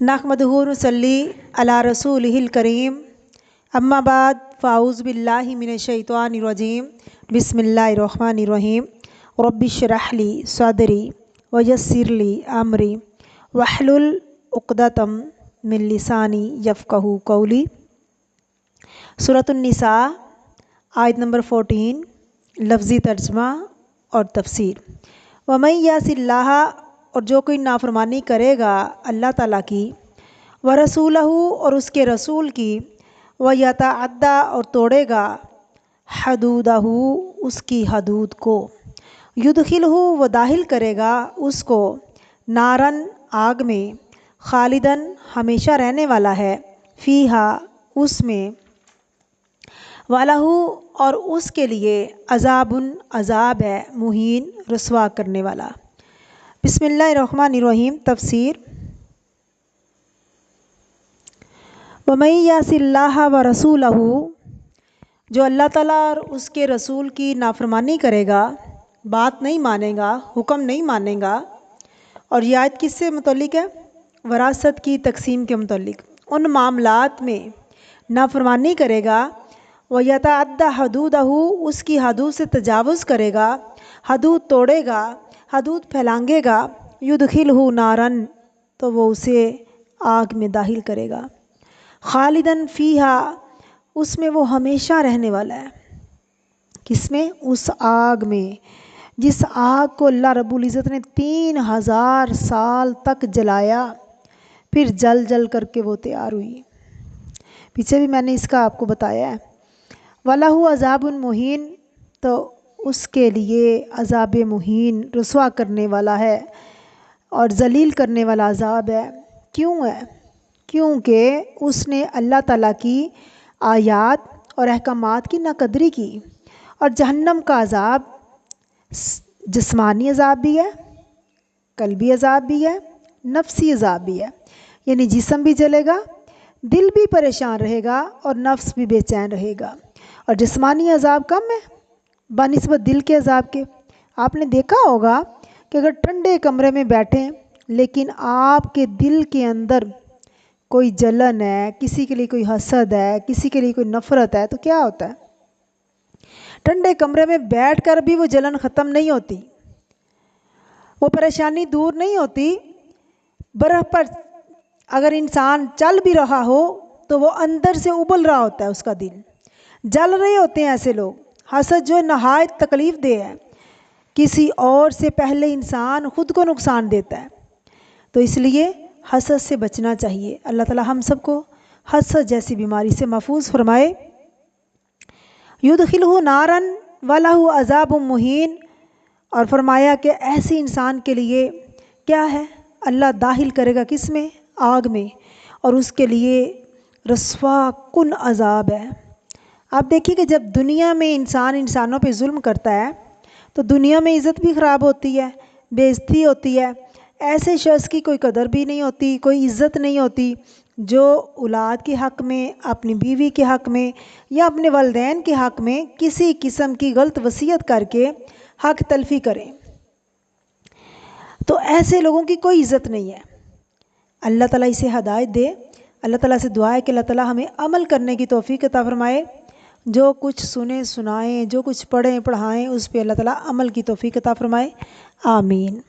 नहमदुहु व नसल्ली अला रसूलिहिल करीम अम्मा बाद फ़ाऊज़ु बिल्लाहि मिनश्शैतानिर रजीम बिस्मिल्लाहिर रहमानिर रहीम रब्बिश्रह ली सदरी व यस्सिर ली अमरी वहलुल उक़दतम मिन लिसानी यफ़क़हू क़ौली। सूरतुन निसा आयत नंबर 14, लफ्ज़ी तर्जमा और तफसीर। वमन यासिल्लाह, और जो कोई नाफरमानी करेगा अल्लाह ताला की, व रसूलहू, और उसके रसूल की, व यतअद्दा, और तोड़ेगा, हदूदहू, उसकी हदूद को, युदखिलहू, व दाखिल करेगा उसको, नारन, आग में, खालिदन, हमेशा रहने वाला है, फ़ीहा, उसमें, वालहू, और उसके लिए अज़ाबुन, अज़ाब है, मुहीन, रुसवा करने वाला। बिस्मिल्लाहिर्रहमानिर्रहीम। तफसीर। वमन यासिल्लाह व रसूलहू, जो अल्लाह ताला और उसके रसूल की नाफरमानी करेगा, बात नहीं मानेगा, हुक्म नहीं मानेगा। और ये आयत किससे मुतल्लिक है? वरासत की तकसीम के मुतल्लिक। उन मामलात में नाफरमानी करेगा, व यतअद्दा हदूदहू, उसकी हदूद से तजावुज़ करेगा, हदूद तोड़ेगा, हदूद फैलांगेगा, युदखिलहू नारन, तो वो उसे आग में दाखिल करेगा, खालिदन फ़ीहा, उसमें वो हमेशा रहने वाला है। किसमें? उस आग में, जिस आग को अल्लाह रब्बुल इज़्ज़त ने 3000 साल तक जलाया, फिर जल जल करके वो तैयार हुई। पीछे भी मैंने इसका आपको बताया है। वलहू अज़ाबुन मुहीन, तो उसके लिए अज़ाब मुहीन, रुसवा करने वाला है और जलील करने वाला अज़ाब है। क्यों है? क्योंकि उसने अल्लाह ताला की आयात और अहकामात की नाकदरी की। और जहन्नम का अज़ाब जिस्मानी अज़ाब भी है, कल्बी अज़ाब भी है, नफ्सी अज़ाब भी है। यानी जिस्म भी जलेगा, दिल भी परेशान रहेगा और नफ्स भी बेचैन रहेगा। और जिस्मानी अज़ाब कम है बनिस्बत दिल के अज़ाब के। आपने देखा होगा कि अगर ठंडे कमरे में बैठें लेकिन आपके दिल के अंदर कोई जलन है, किसी के लिए कोई हसद है, किसी के लिए कोई नफ़रत है, तो क्या होता है? ठंडे कमरे में बैठकर भी वो जलन ख़त्म नहीं होती, वो परेशानी दूर नहीं होती। बर्फ़ पर अगर इंसान चल भी रहा हो तो वो अंदर से उबल रहा होता है, उसका दिल जल रहे होते हैं ऐसे लोग। हसद जो है नहायत तकलीफ़ दे है, किसी और से पहले इंसान खुद को नुकसान देता है। तो इसलिए हसद से बचना चाहिए। अल्लाह ताला हम सबको हसद जैसी बीमारी से महफूज फरमाए। युदखिलहू नारन वलहू अज़ाबुम मुहीन, और फरमाया कि ऐसे इंसान के लिए क्या है? अल्लाह दाखिल करेगा किस में? आग में, और उसके लिए रस्वा कुन अज़ाब है। आप देखिए कि जब दुनिया में इंसान इंसानों पे जुल्म करता है तो दुनिया में इज़्ज़त भी ख़राब होती है, बेइज्जती होती है। ऐसे शख्स की कोई कदर भी नहीं होती, कोई इज़्ज़त नहीं होती जो औलाद के हक़ में, अपनी बीवी के हक़ में या अपने वालिदैन के हक़ में किसी किस्म की गलत वसीयत करके हक़ तलफ़ी करे। तो ऐसे लोगों की कोई इज़्ज़त नहीं है। अल्लाह ताला इसे हदायत दे। अल्लाह ताला से दुआ है कि अल्लाह ताला हमें अमल करने की तौफ़ीक़ अता फ़रमाए। जो कुछ सुने सुनाएं, जो कुछ पढ़ें पढ़ाएं, उस पे अल्लाह ताला अमल की तौफ़ीक़ अता फ़रमाए। आमीन।